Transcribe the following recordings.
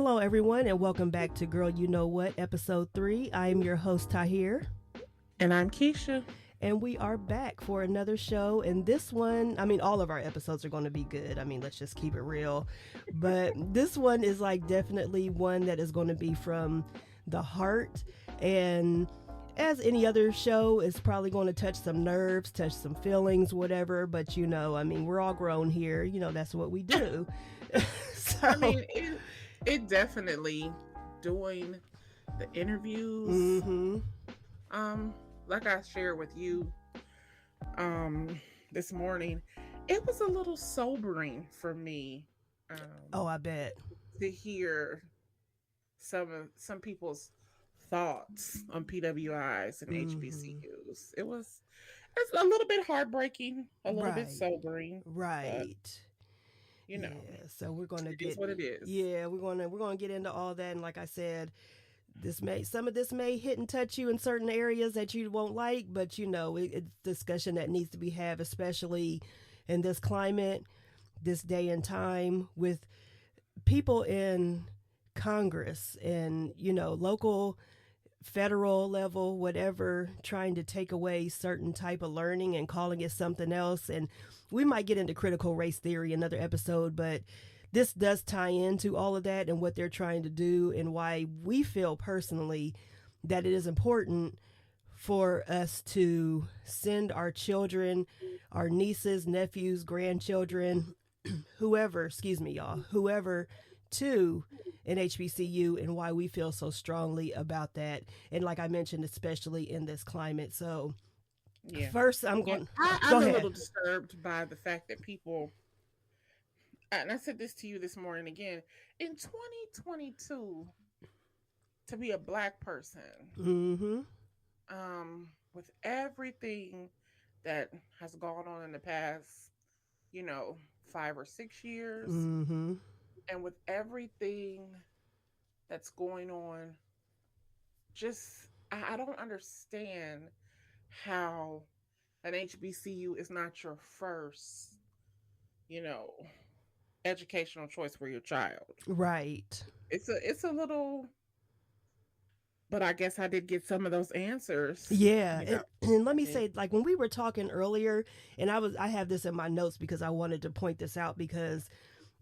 Hello, everyone, and welcome back to Girl You Know What, Episode 3. I am your host, Tahir. And I'm Kisha. And we are back for another show. And this one, all of our episodes are going to be good. Let's just keep it real. But this one is definitely one that is going to be from the heart. And as any other show, it's probably going to touch some nerves, touch some feelings, whatever. But, we're all grown here. That's what we do. It definitely, doing the interviews, like I shared with you this morning, it was a little sobering for me. I bet. To hear some people's thoughts on PWIs and HBCUs. It's a little bit heartbreaking, a little bit sobering. Right. Yeah, so we're going to get what it is. Yeah, we're going to get into all that, and like I said, some of this may hit and touch you in certain areas that you won't like, but it's discussion that needs to be had, especially in this climate, this day and time, with people in Congress and local, federal level, whatever, trying to take away certain type of learning and calling it something else. And we might get into critical race theory another episode, but this does tie into all of that and what they're trying to do, and why we feel personally that it is important for us to send our children, our nieces, nephews, grandchildren, whoever to an HBCU, and why we feel so strongly about that. And like I mentioned, especially in this climate. So first I'm going I'm a little disturbed by the fact that people, and I said this to you this morning again, in 2022, to be a Black person, with everything that has gone on in the past, 5 or 6 years, and with everything that's going on, I don't understand how an HBCU is not your first, educational choice for your child. Right. It's a little, but I guess I did get some of those answers. Yeah. And let me say, when we were talking earlier, and I have this in my notes because I wanted to point this out, because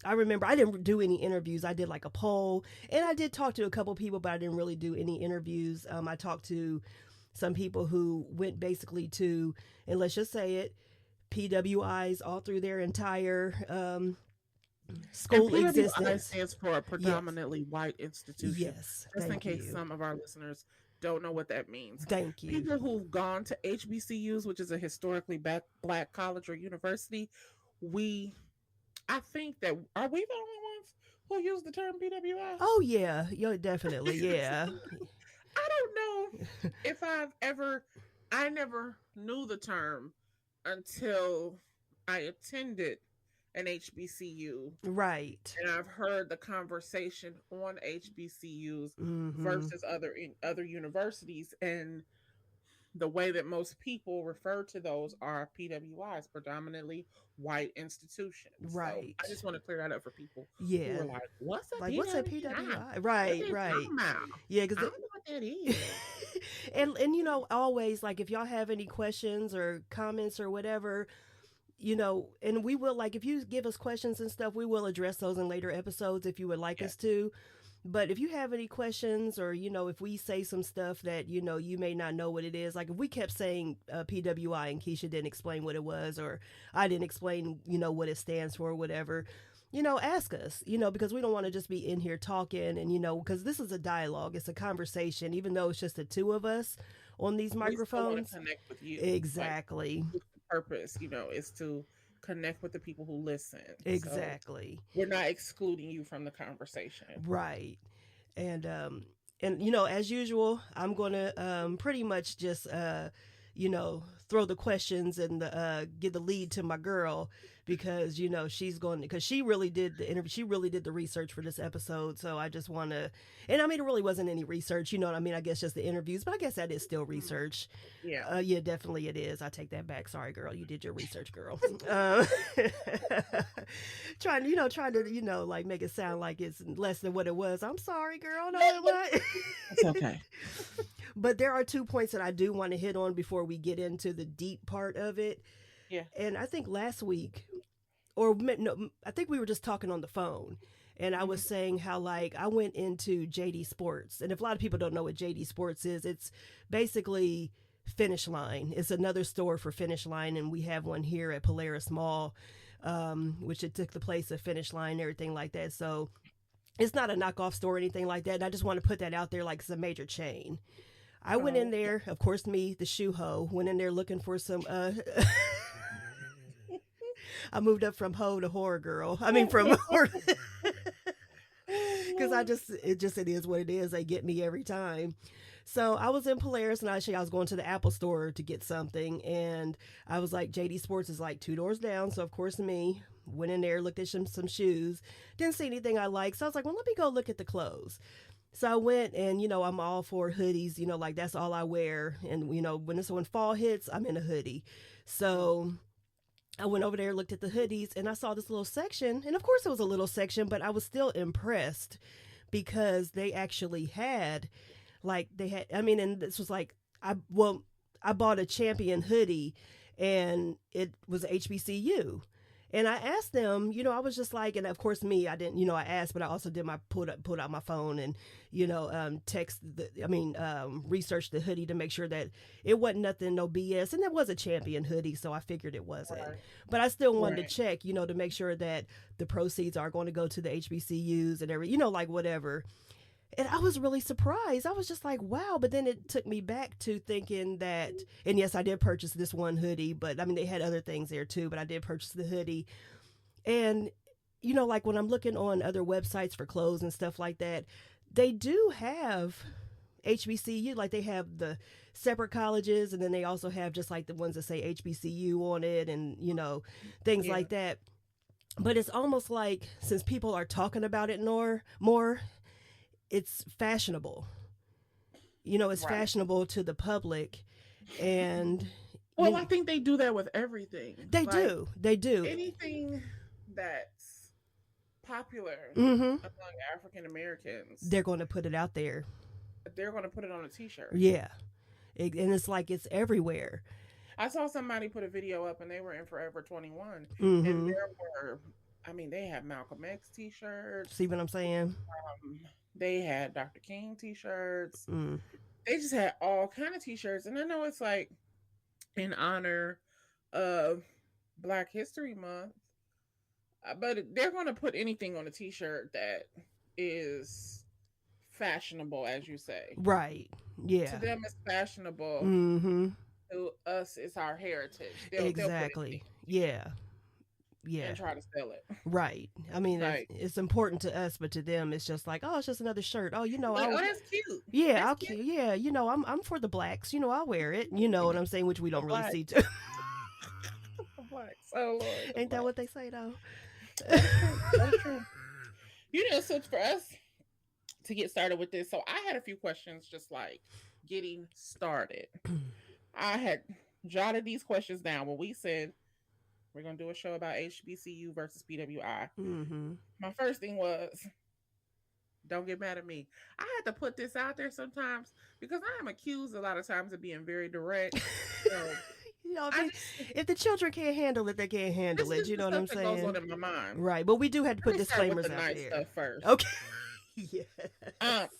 I remember I didn't do any interviews. I did a poll, and I did talk to a couple people, but I didn't really do any interviews. I talked to some people who went basically to, and let's just say it, PWIs all through their entire school and PWI existence. Stands for a predominantly white institution. Yes. Just in case some of our listeners don't know what that means. Thank you. People who've gone to HBCUs, which is a historically Black college or university, I think that, are we the only ones who use the term PWI? Oh yeah, definitely, yeah. I don't know if I never knew the term until I attended an HBCU. Right. And I've heard the conversation on HBCUs versus other universities, and the way that most people refer to those are PWIs, predominantly white institutions. Right. So I just want to clear that up for people. Yeah. Who are like, what's a PWI? What's a PWI? Right. Yeah, because I don't know what that is. and always, if y'all have any questions or comments or whatever, and we will, if you give us questions and stuff, we will address those in later episodes if you would like us to. But if you have any questions, or, if we say some stuff that, you may not know what it is, if we kept saying PWI and Kisha didn't explain what it was, or I didn't explain, what it stands for, or whatever, ask us, because we don't want to just be in here talking, and, because this is a dialogue, it's a conversation, even though it's just the two of us on these microphones. We still want to connect with you. Exactly. The purpose, is to connect with the people who listen. Exactly. So we're not excluding you from the conversation. Right. And as usual, I'm going to pretty much just throw the questions and give the lead to my girl because because she really did the interview, she really did the research for this episode. So I just want to, and I mean, it really wasn't any research, you know what I mean? I guess just the interviews, but I guess that is still research. Yeah. Yeah, definitely it is. I take that back. Sorry, girl, you did your research, girl. Trying to like make it sound like it's less than what it was. I'm sorry, girl. No, it wasn't. It's okay. But there are 2 points that I do want to hit on before we get into the deep part of it. Yeah. And I think last week, or no, I think we were just talking on the phone. And I was saying how, like, I went into JD Sports. And if a lot of people don't know what JD Sports is, it's basically Finish Line. It's another store for Finish Line. And we have one here at Polaris Mall, which it took the place of Finish Line and everything like that. So it's not a knockoff store or anything like that. And I just want to put that out there like it's a major chain. I went in there, of course, me, the shoe hoe, went in there looking for some, I moved up from hoe to horror girl. I mean, from horror, because it is what it is. They get me every time. So I was in Polaris and I was going to the Apple store to get something. And I was like, JD Sports is like 2 doors down. So of course me, went in there, looked at some shoes, didn't see anything I liked. So I was like, well, let me go look at the clothes. So I went and, I'm all for hoodies, like that's all I wear. And, when fall hits, I'm in a hoodie. So I went over there, looked at the hoodies, and I saw this little section. And of course it was a little section, but I was still impressed because they actually had, and this was like, I bought a Champion hoodie and it was HBCU. And I asked them, I was just like, and of course me, I didn't, I asked, but I also did pulled out my phone and, researched the hoodie to make sure that it wasn't nothing, no BS. And it was a Champion hoodie, so I figured it wasn't. Right. But I still wanted to check, to make sure that the proceeds are going to go to the HBCUs and whatever. And I was really surprised. I was just like, wow. But then it took me back to thinking that, and yes, I did purchase this one hoodie, but they had other things there too, but I did purchase the hoodie. And, when I'm looking on other websites for clothes and stuff like that, they do have HBCU, like they have the separate colleges, and then they also have just like the ones that say HBCU on it and, things like that. But it's almost like since people are talking about it more, it's fashionable. It's fashionable to the public. And I think they do that with everything. They do. Anything that's popular among African Americans, they're going to put it out there. They're going to put it on a t-shirt. Yeah. And it's like it's everywhere. I saw somebody put a video up and they were in Forever 21. And there were, they had Malcolm X t-shirts. See what I'm saying? They had Dr. King t-shirts. They just had all kind of t-shirts. And I know it's like in honor of Black History Month. But they're going to put anything on a t-shirt that is fashionable, as you say. Right. Yeah. To them, it's fashionable. To us, it's our heritage. Exactly. Yeah. And try to sell it. Right. It's important to us, but to them, it's just like, oh, it's just another shirt. Oh, that's cute. Yeah, that's cute. Yeah, I'm for the blacks. I'll wear it. You know what I'm saying? Which we don't really see too. Blacks. Oh Lord. Ain't that what they say though? That's true. So for us to get started with this, so I had a few questions, just like getting started. I had jotted these questions down when we said we're going to do a show about HBCU versus PWI. My first thing was, don't get mad at me. I had to put this out there sometimes because I am accused a lot of times of being very direct. So, if the children can't handle it, they can't handle it. You know what I'm saying? That goes on in my mind. Right, but we do have to put disclaimers out nice there. Stuff first. Okay. Yeah.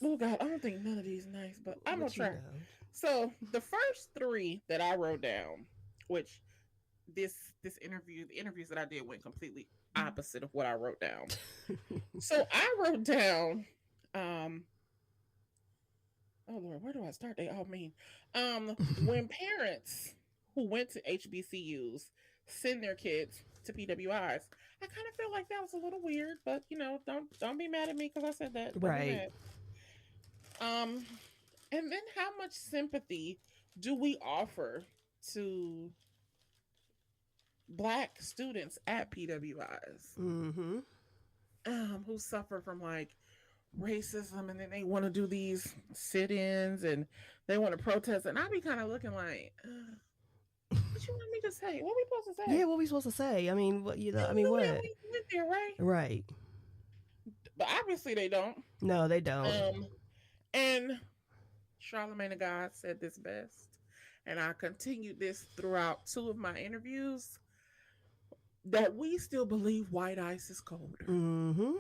Oh God, I don't think none of these nice, but I'm gonna try. So the first 3 that I wrote down, which the interviews that I did went completely opposite of what I wrote down. So I wrote down, oh Lord, where do I start? When parents who went to HBCUs send their kids to PWIs, I kind of feel like that was a little weird, but don't be mad at me because I said that. Right. And then how much sympathy do we offer to Black students at PWIs, Mm-hmm. who suffer from like racism, and then they want to do these sit-ins and they want to protest, and I be kind of looking like, what you want me to say? What we supposed to Yeah, say? what we supposed to say? I mean, what you know? I They mean, knew that what? we went there, right? Right. But obviously they don't. No, they don't. And Charlemagne the God said this best, and I continued this throughout two of my interviews, that we still believe white ice is colder. Mm-hmm.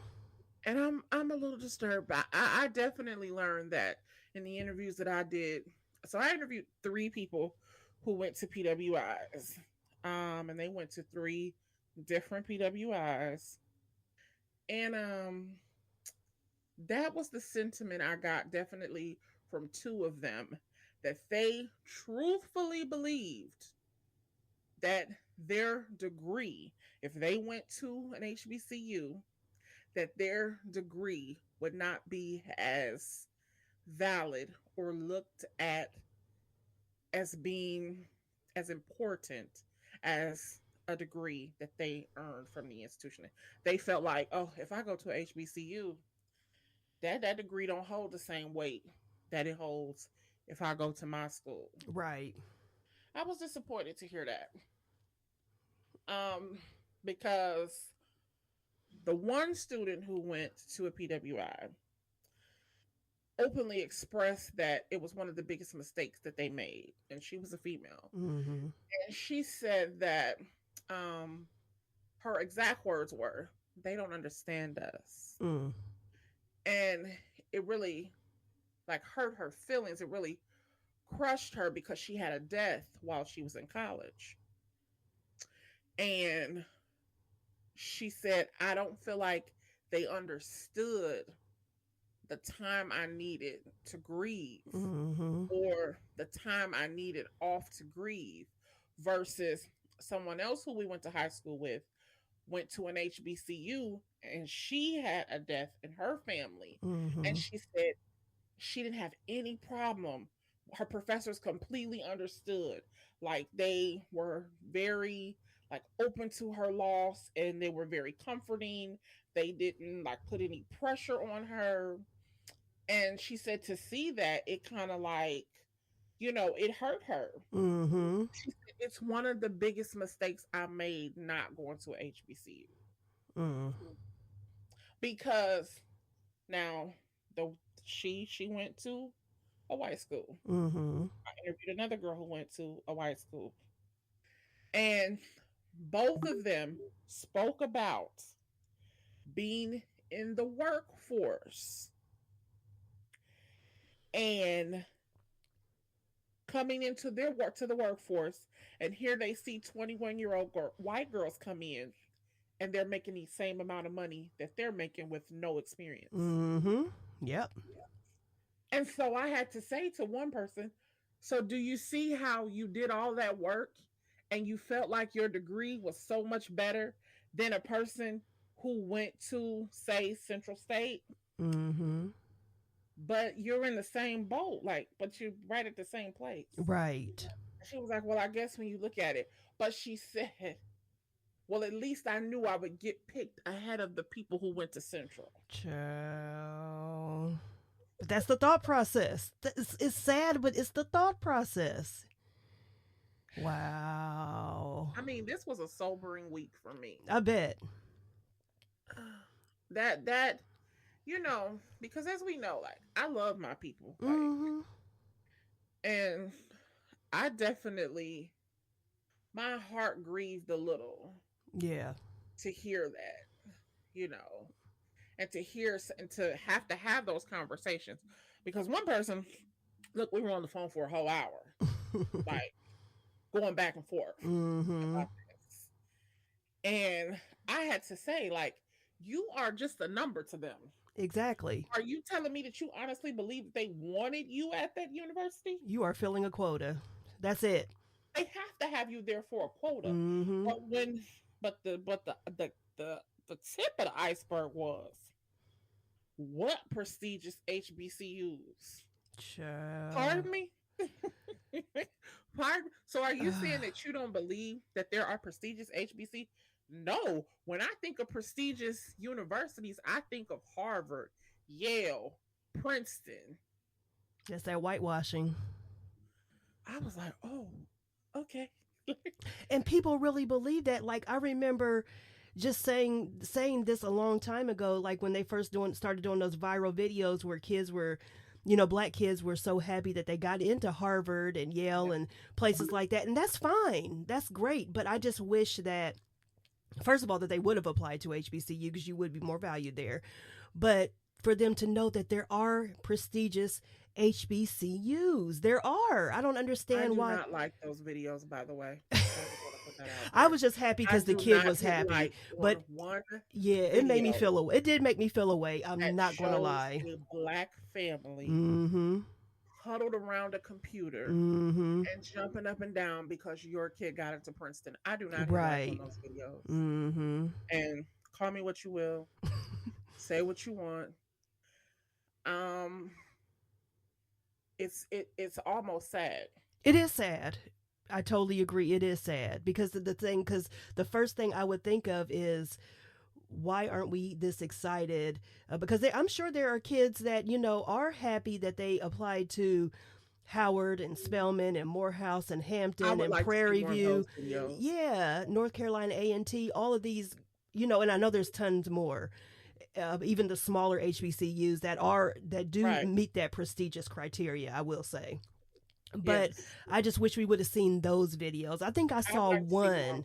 And I'm a little disturbed. I definitely learned that in the interviews that I did. So I interviewed three people who went to PWIs, and they went to three different PWIs, and that was the sentiment I got definitely from two of them, that they truthfully believed that their degree, if they went to an HBCU, that their degree would not be as valid or looked at as being as important as a degree that they earned from the institution. They felt like, oh, if I go to a HBCU, that degree don't hold the same weight that it holds if I go to my school. Right. I was disappointed to hear that. Because the one student who went to a PWI openly expressed that it was one of the biggest mistakes that they made, and she was a female. Mm-hmm. And she said that her exact words were, "They don't understand us," Mm. and it really like hurt her feelings. It really crushed her because she had a death while she was in college, and she said, "I don't feel like they understood the time I needed to grieve, Mm-hmm. or the time I needed off to grieve, versus someone else who we went to high school with went to an HBCU and she had a death in her family." And Mm-hmm. she said she didn't have any problem. Her professors completely understood. Like, they were very like open to her loss, and they were very comforting. They didn't like put any pressure on her. And she said to see that, it kind of like, it hurt her. Mm-hmm. She said, it's one of the biggest mistakes I made not going to a HBCU. Mm. Because now the she went to a white school. Mm-hmm. I interviewed another girl who went to a white school. And both of them spoke about being in the workforce and coming into their work to the workforce, and here they see 21-year-old white girls come in, and they're making the same amount of money that they're making with no experience. Mm-hmm. Yep. And so I had to say to one person, so do you see how you did all that work and you felt like your degree was so much better than a person who went to, say, Central State? Mm-hmm. But you're in the same boat, like, but you're right at the same place. Right. She was like, well, I guess when you look at it. But she said, well, at least I knew I would get picked ahead of the people who went to Central. Child. But that's the thought process. It's sad, but it's the thought process. Wow. I mean, this was a sobering week for me. I bet. That because as we know, like, I love my people, like, Mm-hmm. and I definitely, my heart grieved a little Yeah. to hear that, and to have those conversations, because one person, look, we were on the phone for a whole hour, like, going back and forth Mm-hmm. about this, and I had to say, like, you are just a number to them. Exactly. Are you telling me that you honestly believe that they wanted you at that university? You are filling a quota. That's it. They have to have you there for a quota. Mm-hmm. But the tip of the iceberg was, what prestigious HBCUs? Child. Pardon me? Pardon? So are you saying that you don't believe that there are prestigious HBC? No. When I think of prestigious universities, I think of Harvard, Yale, Princeton. That's that whitewashing. I was like, oh, okay. And people really believe that. Like, I remember just saying this a long time ago, like when they first started doing those viral videos where kids were, black kids were so happy that they got into Harvard and Yale and places like that. And that's fine. That's great. But I just wish that, first of all, that they would have applied to HBCU because you would be more valued there. But for them to know that there are prestigious HBCUs. There are. I don't understand why. I do not like those videos, by the way. I was just happy because the kid was happy. Like but yeah, it made me feel away. It did make me feel away. I'm not going to lie. A black family mm-hmm. huddled around a computer mm-hmm. and jumping up and down because your kid got into Princeton. I do not right. like those videos. Mm-hmm. And call me what you will. Say what you want. It's almost sad. It is sad. I totally agree. It is sad because the first thing I would think of is, why aren't we this excited? Because I'm sure there are kids that, are happy that they applied to Howard and Spelman and Morehouse and Hampton and Prairie View. Yeah, North Carolina A&T, all of these, and I know there's tons more. Even the smaller HBCUs that do meet that prestigious criteria, I will say. But I just wish we would have seen those videos. I think I saw one.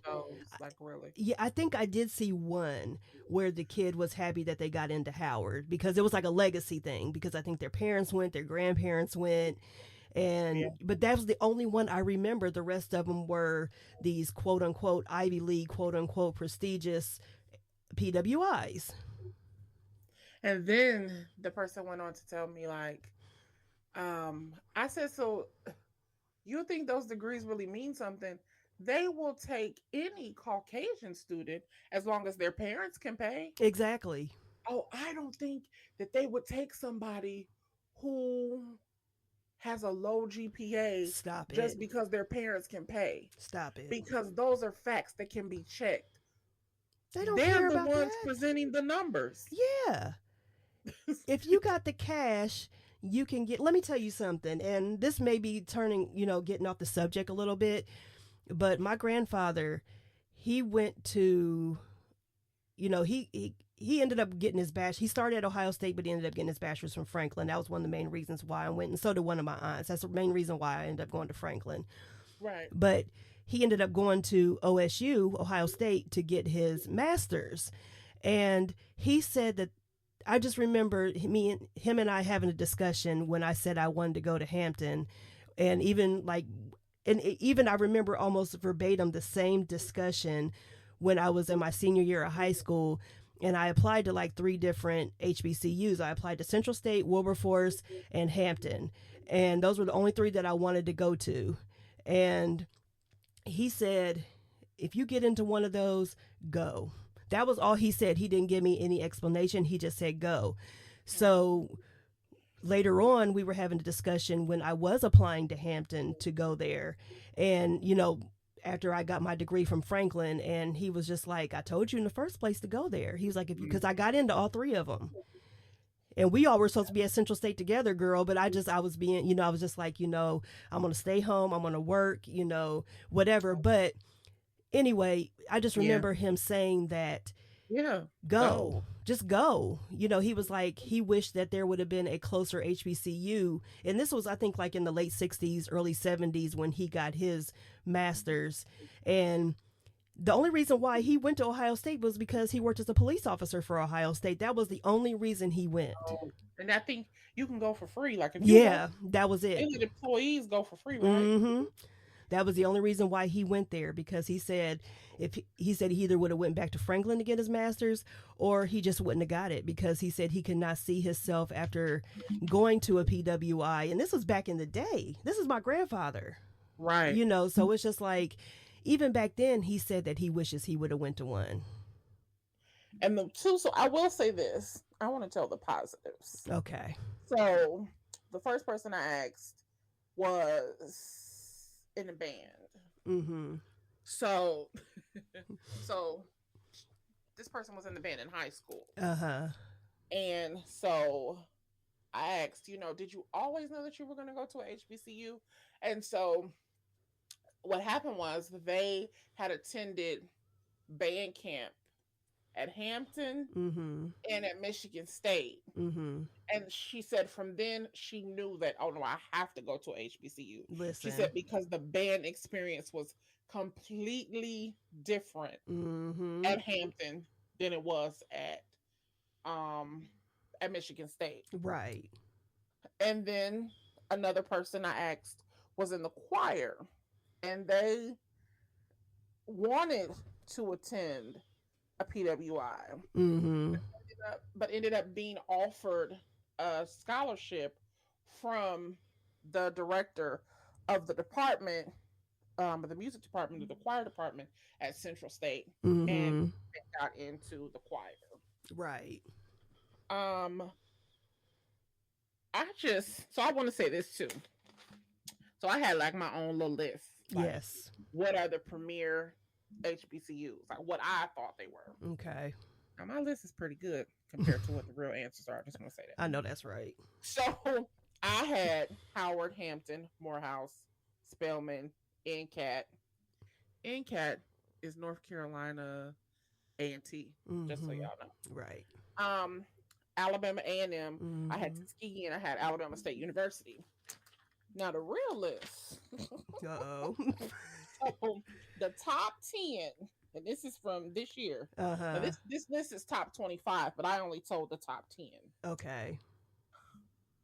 Really? Yeah, I think I did see one where the kid was happy that they got into Howard because it was like a legacy thing, because I think their parents went, their grandparents went. But that was the only one I remember. The rest of them were these quote unquote Ivy League, quote unquote prestigious PWIs. And then the person went on to tell me, like, I said, so you think those degrees really mean something? They will take any Caucasian student as long as their parents can pay. Exactly. Oh, I don't think that they would take somebody who has a low GPA just because their parents can pay. Stop it. Because those are facts that can be checked. They're the ones presenting the numbers. Yeah. If you got the cash, you can get, let me tell you something, and this may be turning, getting off the subject a little bit, but my grandfather, he went to, he ended up getting his bachelor's. He started at Ohio State, but he ended up getting his bachelor's from Franklin. That was one of the main reasons why I went, and so did one of my aunts. That's the main reason why I ended up going to Franklin. Right. But he ended up going to OSU, Ohio State, to get his master's. And he said that, I just remember him and I having a discussion when I said I wanted to go to Hampton, and even I remember almost verbatim the same discussion when I was in my senior year of high school, and I applied to like 3 different HBCUs. I applied to Central State, Wilberforce, and Hampton, and those were the only 3 that I wanted to go to. And he said, if you get into one of those, go. That was all he said. He didn't give me any explanation. He just said go. So later on, we were having a discussion when I was applying to Hampton to go there. And, after I got my degree from Franklin, and he was just like, I told you in the first place to go there. He was like, because I got into all 3 of them. And we all were supposed to be at Central State together, girl. But I was being, I was just like, I'm going to stay home. I'm going to work, whatever. But anyway, I just remember him saying that, go, just go. He was like, he wished that there would have been a closer HBCU. And this was, I think, like in the late 60s, early 70s when he got his master's. And the only reason why he went to Ohio State was because he worked as a police officer for Ohio State. That was the only reason he went. And I think you can go for free. Like, if that was it. Employees go for free, right? Mm-hmm. That was the only reason why he went there, because he said he either would have went back to Franklin to get his master's, or he just wouldn't have got it, because he said he could not see himself after going to a PWI. And this was back in the day. This is my grandfather. Right. So it's just like, even back then, he said that he wishes he would have went to one. And so I will say this. I want to tell the positives. Okay. So the first person I asked was in a band. Mm-hmm. So, so this person was in the band in high school. Uh-huh. And so I asked, did you always know that you were going to go to a HBCU? And so what happened was they had attended band camp at Hampton Mm-hmm. and at Michigan State. Mm-hmm. And she said from then she knew that, oh no, I have to go to a HBCU. Listen. She said because the band experience was completely different at Hampton than it was at Michigan State. Right. And then another person I asked was in the choir, and they wanted to attend a PWI, but ended up being offered a scholarship from the director of the department, the music department, or the choir department at Central State, and got into the choir. Right. I want to say this too. So I had like my own little list. Like, yes. What are the premier HBCUs? Like what I thought they were. Okay. Now my list is pretty good compared to what the real answers are. I just want to say that. I know that's right. So I had Howard, Hampton, Morehouse, Spelman, NCAT. NCAT is North Carolina A&T, just so y'all know. Right. Alabama A&M. I had Tuskegee and I had Alabama State University. Now the real list. Uh-oh. So the top 10, and this is from this year. Now this list is top 25, but I only told the top 10. Okay.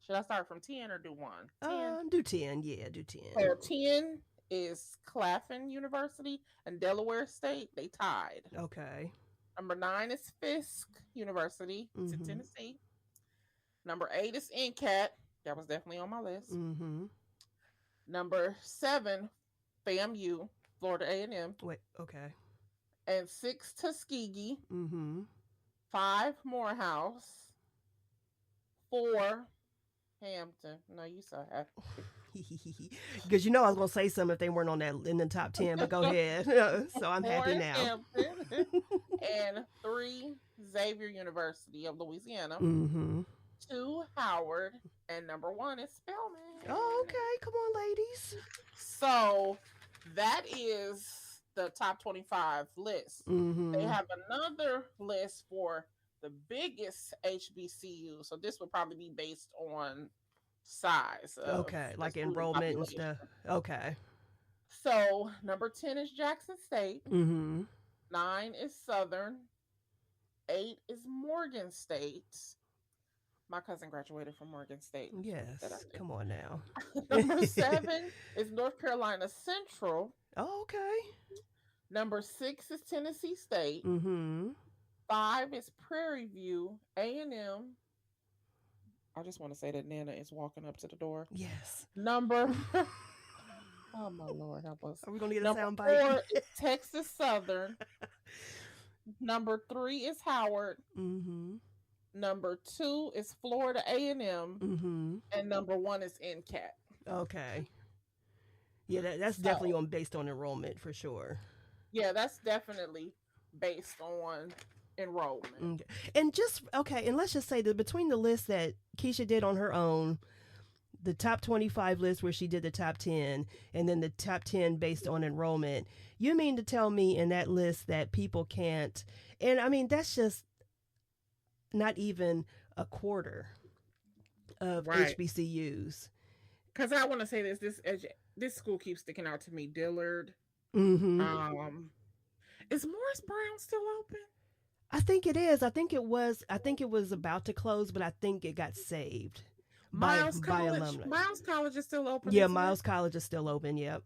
Should I start from 10 or do 1? 10? Do 10. Yeah, do 10. So 10 is Claflin University and Delaware State. They tied. Okay. Number 9 is Fisk University. It's in Tennessee. Number 8 is NCAT. That was definitely on my list. Number 7, FAMU, Florida A&M. Wait, okay. And 6, Tuskegee. 5, Morehouse. 4, Hampton. No, you so happy. Because I was going to say something if they weren't on that in the top 10, but go ahead. So I'm happy now. Hampton. And 3, Xavier University of Louisiana. 2, Howard. And number 1 is Spelman. Oh, okay. Come on, ladies. So that is the top 25 list. They have another list for the biggest HBCU. So this would probably be based on size. Okay, like enrollment and stuff. Okay. So number 10 is Jackson State. 9 is Southern. 8 is Morgan State. My cousin graduated from Morgan State. Yes. Come on now. Number 7 is North Carolina Central. Oh, okay. Number 6 is Tennessee State. 5 is Prairie View A&M. I just want to say that Nana is walking up to the door. Yes. Number. Oh my Lord, help us. Are we gonna get a sound bite? Number 4 is Texas Southern. Number 3 is Howard. Number 2 is Florida A&M. And number 1 is NCAT. Okay. Yeah, that's definitely based on enrollment for sure. Yeah, that's definitely based on enrollment. Okay. And let's just say that between the list that Kisha did on her own, the top 25 list where she did the top 10, and then the top 10 based on enrollment, you mean to tell me in that list that people can't, and I mean, that's just not even a quarter of HBCUs. Because I want to say this school keeps sticking out to me. Dillard. Is Morris Brown still open? I think it is. I think it was about to close, but I think it got saved. Miles College is still open. Yeah, Miles College is still open. Yep.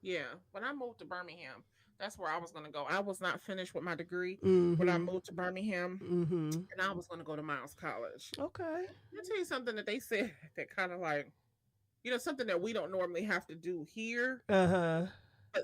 Yeah. When I moved to Birmingham, that's where I was going to go. I was not finished with my degree when I moved to Birmingham, and I was going to go to Miles College. Okay. I'll tell you something that they said that kind of like, something that we don't normally have to do here. But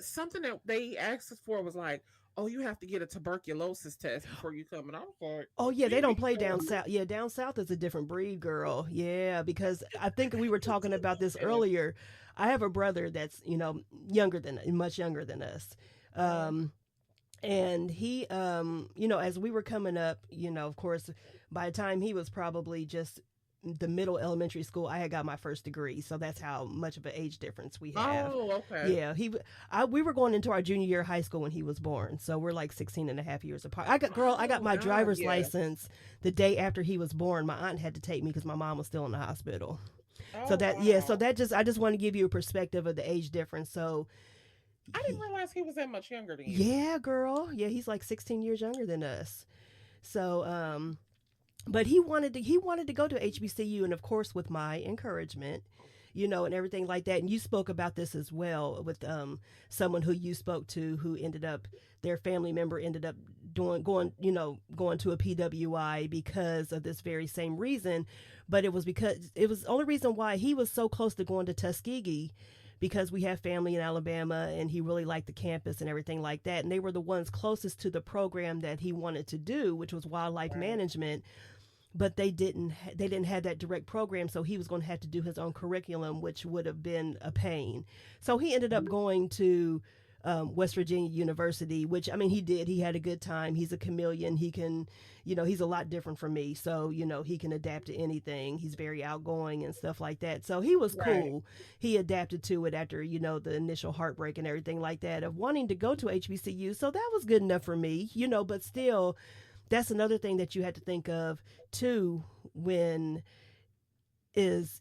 something that they asked us for was like, oh, you have to get a tuberculosis test before you come. And I was like, Oh yeah, they you don't be play down serious? south. Yeah, down south is a different breed, girl. Yeah, because I think we were talking about this Yes. earlier. I have a brother that's much younger than us. Uh, Um, and he as we were coming up, of course, by the time he was probably just the middle elementary school, I had got my first degree, so that's how much of an age difference we have. oh, okay. Yeah, we were going into our junior year of high school when he was born, so we're like 16 and a half years apart. I got Oh my God, driver's yes. license the day after he was born. My aunt had to take me because my mom was still in the hospital. So Oh that, yeah, so wow. that just, I just want to give you a perspective of the age difference. So I didn't he, realize he was that much younger than you. yeah, girl. Yeah, he's like 16 years younger than us. So, but he wanted to go to HBCU, and of course, with my encouragement, and everything like that. And you spoke about this as well with someone who you spoke to who ended up, their family member ended up going to a PWI because of this very same reason. But it was the only reason why he was so close to going to Tuskegee, because we have family in Alabama and he really liked the campus and everything like that. And they were the ones closest to the program that he wanted to do, which was wildlife Right. management. But they didn't have that direct program, so he was going to have to do his own curriculum, which would have been a pain. So he ended up going to West Virginia University, which, I mean, he had a good time. He's a chameleon. He can, he's a lot different from me, so he can adapt to anything. He's very outgoing and stuff like that, so he was Right. cool. He adapted to it after the initial heartbreak and everything like that of wanting to go to HBCU, so that was good enough for me. But still, that's another thing that you had to think of too, when is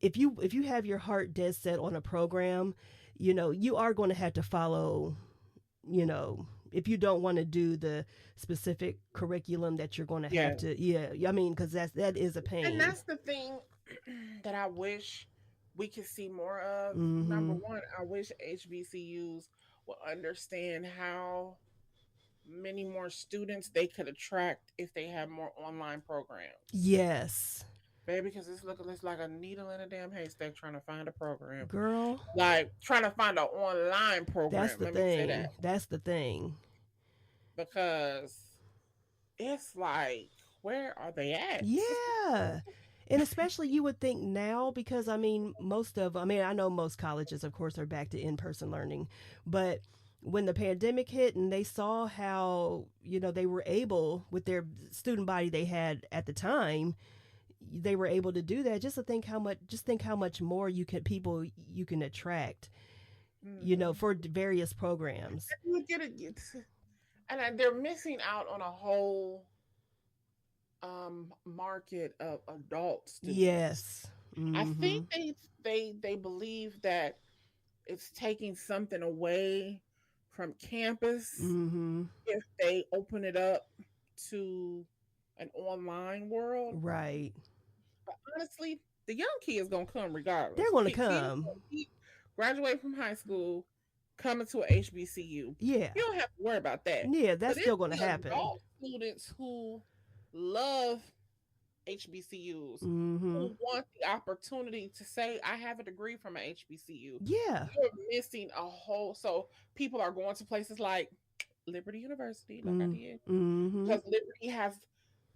if you have your heart dead set on a program, you are going to have to follow, if you don't want to do the specific curriculum that you're going to have Yeah. to. Yeah, I mean, because that is a And pain. that's the thing that I wish we could see more of. Number Mm-hmm. one, I wish HBCUs will understand how many more students they could attract if they have more online programs. Yes, Baby, because it's like a needle in a damn haystack trying to find a program. girl, Like trying to find an online that's program. the Let me say that. thing. That's the thing. Because it's like, where are they at? Yeah. And especially you would think now, because I know most colleges, of course, are back to in person learning. But when the pandemic hit and they saw how, they were able, with their student body they had at the time, they were able to do that. Just think how much more people you can attract, Hmm. for various programs. You would get it. And they're missing out on a whole market of adult students. Yes. I Mm-hmm. think they believe that it's taking something away from campus Mm-hmm. if they open it up to an online world. Right. But honestly, the young kids gonna come They're regardless. going to Kids come. gonna keep graduate from high school, coming to a HBCU. Yeah. You don't have to worry about that. Yeah, But that's it's still going to the happen. adult students who love HBCUs, Mm-hmm. who want the opportunity to say, I have a degree from an HBCU. Yeah. You're missing a whole. So people are going to places like Liberty University, like I did, Mm-hmm. because Liberty has,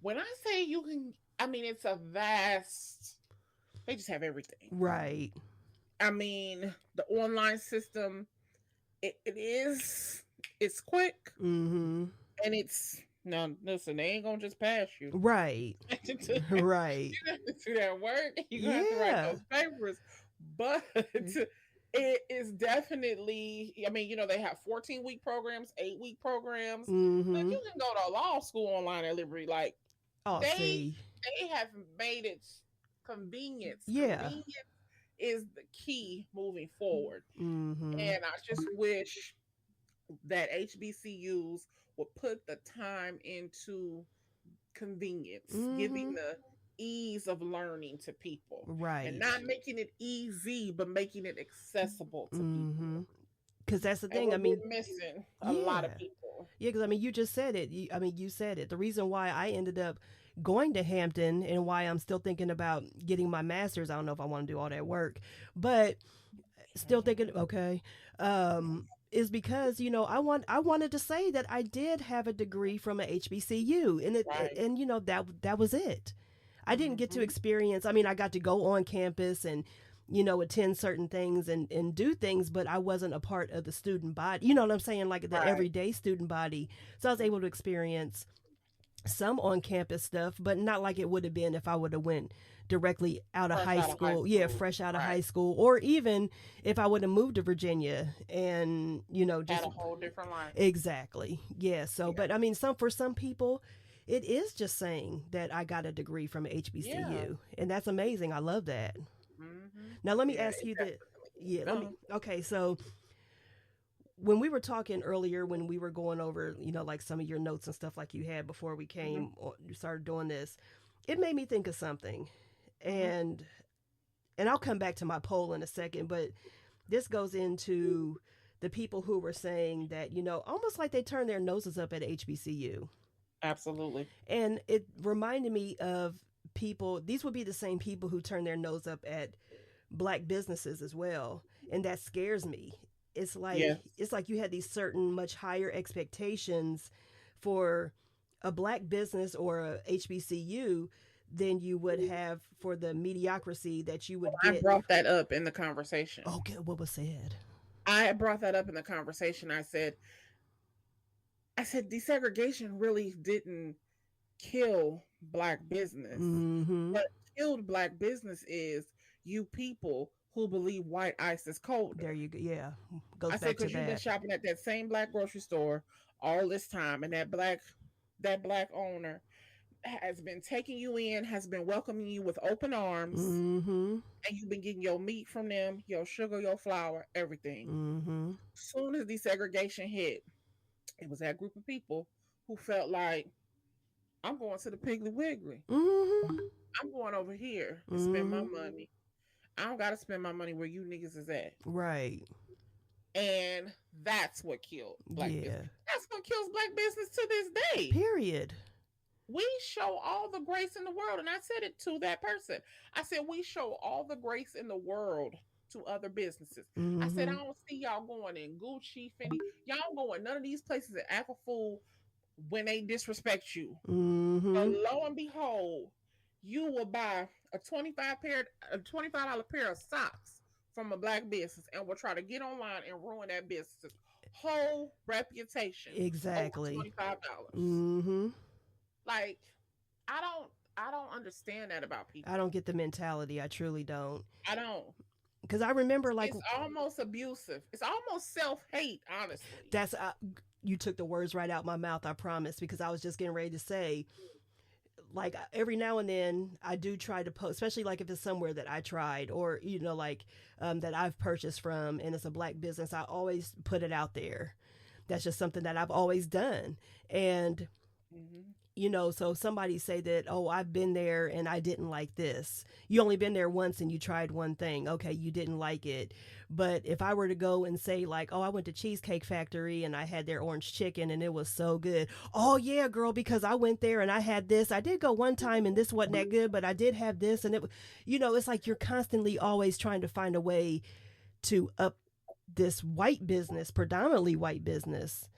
when I say you can, I mean, it's a vast, they just have everything. Right. I mean, the online system, it's quick Mm-hmm. and it's, no, listen, they ain't gonna just pass you. Right. You Right. have to do that work. You're gonna have to write Yeah. those papers. But it is definitely, I mean, they have 14-week programs, 8-week programs. But Mm-hmm. you can go to law school online at Liberty. Like Oh, they see. they have made it convenience. Yeah. Convenience is the key moving forward. Mm-hmm. And I just wish that HBCUs would put the time into convenience, Mm-hmm. giving the ease of learning to people and Right. not making it easy, but making it accessible to Mm-hmm. people. Because that's the And thing. I mean, we're missing a lot of yeah. people. Yeah, because you just said it. You said it. The reason why I ended up going to Hampton and why I'm still thinking about getting my master's, I don't know if I want to do all that work, but still thinking, okay. is because, you know, I wanted to say that I did have a degree from a HBCU, and Right. and you know, that was it. I didn't get to Mhm. experience, I mean, I got to go on campus and, you know, attend certain things and do things, but I wasn't a part of the student body. You know what I'm saying? Like the Right. everyday student body. So I was able to experience some on campus stuff, but not like it would have been if I would have went directly out of Fresh high out of high school. Yeah, school. fresh out of high Right. school, or even if I would have moved to Virginia and, you know, Had just a whole different life. exactly. Yeah. So, Yeah. but I mean, for some people, it is just saying that I got a degree from a Yeah. HBCU, and that's amazing. I love that. Mhm. Now, let me Yeah. ask It you that. definitely. Yeah, let me. No. Okay, so when we were talking earlier, when we were going over, you know, like some of your notes and stuff like you had before we Mhm. you started doing this, it made me think of something, Mhm. and I'll come back to my poll in a second, but this goes into the people who were saying that, you know, almost like they turned their noses up at HBCU. Absolutely. And it reminded me of people, these would be the same people who turn their nose up at black businesses as well. And that scares me. Yes. It's like you had these certain much higher expectations for a black business or a HBCU than you would have for the mediocrity that you would I get. brought that up in the conversation. Okay, what was said? I brought that up in the conversation. I said desegregation really didn't kill black business. Mm-hmm. What killed black business is you people who believe white ice is There colder. you go. Yeah, goes I said back to because you've been that. shopping at that same black grocery store all this time, and that black owner has been taking you in, has been welcoming you with open arms, Mm-hmm. and you've been getting your meat from them, your sugar, your flour, everything. Mm-hmm. Soon as desegregation hit, it was that group of people who felt like I'm going to the Piggly Wiggly. Mm-hmm. I'm going over here and spend my Mm-hmm. money. I don't got to spend my money where you niggas is at. Right. And that's what killed black business. Yeah. That's what kills black business to this day. Period. We show all the grace in the world. And I said it to that person. I said, we show all the grace in the world to other businesses. I said, I Mm-hmm. don't see y'all going in Gucci, Fendi. Y'all going none of these places that act a fool when they disrespect you. But Mm-hmm. lo and behold, you will buy a $25 pair of socks from a black business and will try to get online and ruin that business's whole reputation over Exactly. $25. Mm-hmm. Like, I don't understand that about I people. don't get the mentality. I truly don't. I don't. Because I remember, like, It's almost abusive. It's almost self-hate, honestly. that's you took the words right out my mouth. I promise. Because I was just getting ready to say, like, every now and then I do try to post, especially like if it's somewhere that I tried or, you know, like that I've purchased from and it's a black business. I always put it out there. That's just something that I've always done. And Mm-hmm. you know, so somebody say that, oh, I've been there and I didn't like this. You only been there once and you tried one thing. Okay, you didn't like it. But if I were to go and say, like, oh, I went to Cheesecake Factory and I had their orange chicken and it was so good. Oh, yeah, girl, because I went there and I had this. I did go one time and this wasn't that good, but I did have this. And you know, it's like you're constantly always trying to find a way to up this white business, predominantly white business.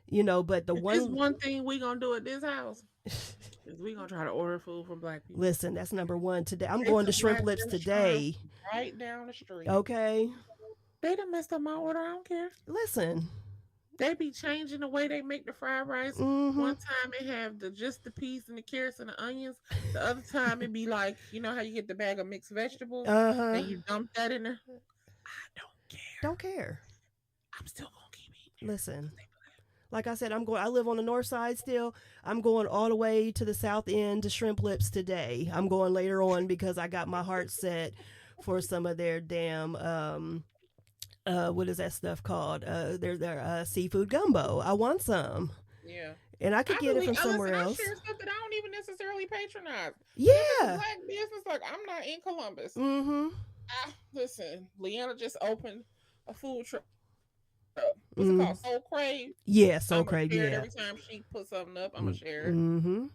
You know, but the If there's one one thing we gonna do at this house, is we gonna try to order food from black people. listen, that's number one today. I'm It's going to a Shrimp black Lips restaurant today. right down the street. Okay. They done messed up my order. I don't care. Listen. They be changing the way they make the fried rice. Mm-hmm. One time it have just the peas and the carrots and the onions. The other time it be like, you know how you get the bag of mixed vegetables Uh-huh. and you dump that in there. I don't care. Don't care. I'm still gonna keep eating. Listen. Like I said, I live on the north side still. I'm going all the way to the south end to Shrimp Lips today. I'm going later on because I got my heart set for some of their damn what is that stuff called? Their seafood gumbo. I want some. Yeah. And I could get it from somewhere else. I share stuff that I don't even necessarily patronize. Yeah. Black business, like I'm not in Columbus. Mm-hmm. Listen, Leanna just opened a food truck. What's it called? Soul Crave. Yeah, Soul I'm Crave. share it Yeah. every time she puts something up, I'm gonna share it. Mm-hmm.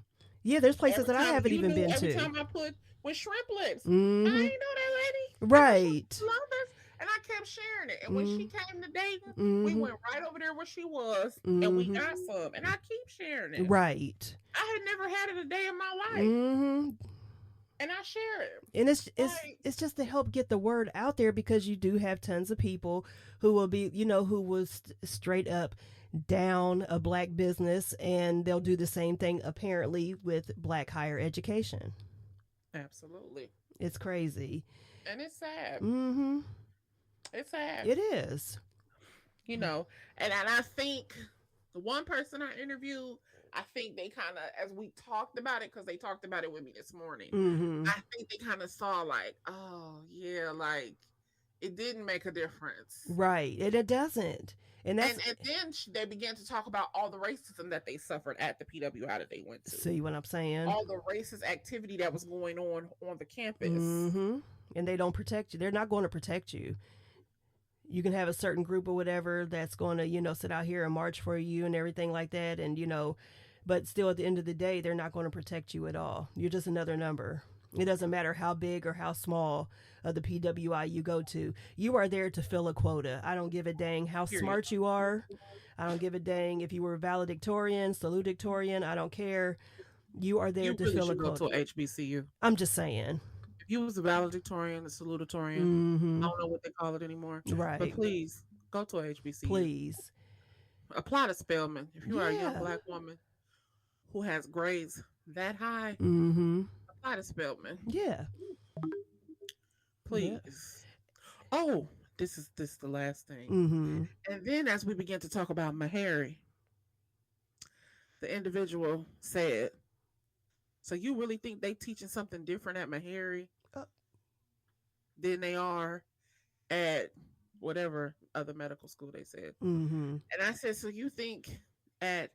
Yeah, there's places that I haven't even been every to. time I put with Shrimp Lips, Mm-hmm. I ain't know that lady. Right. Columbus, and I kept sharing it. And when she came to Dayton, Mm-hmm. we went right over there where she was, Mm-hmm. and we got some. And I keep sharing it. Right. I had never had it a day in my life. Mm-hmm. And I share it. And it's just to help get the word out there, because you do have tons of people who will be, who was straight up down a black business, and they'll do the same thing apparently with black higher education. Absolutely. It's crazy. And it's sad. Mm-hmm. It's sad. It is. And I think the one person I interviewed, I think they kind of, as we talked about it, because they talked about it with me this morning, I think they kind of saw like, oh, yeah, like it didn't make a difference. Right. And it doesn't. And then they began to talk about all the racism that they suffered at the PWI that they went to. See what I'm saying? All the racist activity that was going on the campus. Mm-hmm. And they don't protect you. They're not going to protect you. You can have a certain group or whatever that's going to, sit out here and march for you and everything like that. And, but still at the end of the day, they're not going to protect you at all. You're just another number. It doesn't matter how big or how small of the PWI you go to. You are there to fill a quota. I don't give a dang how smart you are. I don't give a dang if you were valedictorian, salutatorian. I don't care. You are there to fill a quota. Go to HBCU. I'm just saying. If you was a valedictorian, a salutatorian, I don't know what they call it anymore. Right. But please go to a HBCU. Please. Apply to Spelman. If you are a young black woman who has grades that high, apply to Spelman. Yeah. Please. Yeah. Oh, this is the last thing. And then as we begin to talk about Meharry, the individual said, so you really think they teaching something different at Meharry than they are at whatever other medical school they said? And I said, so you think at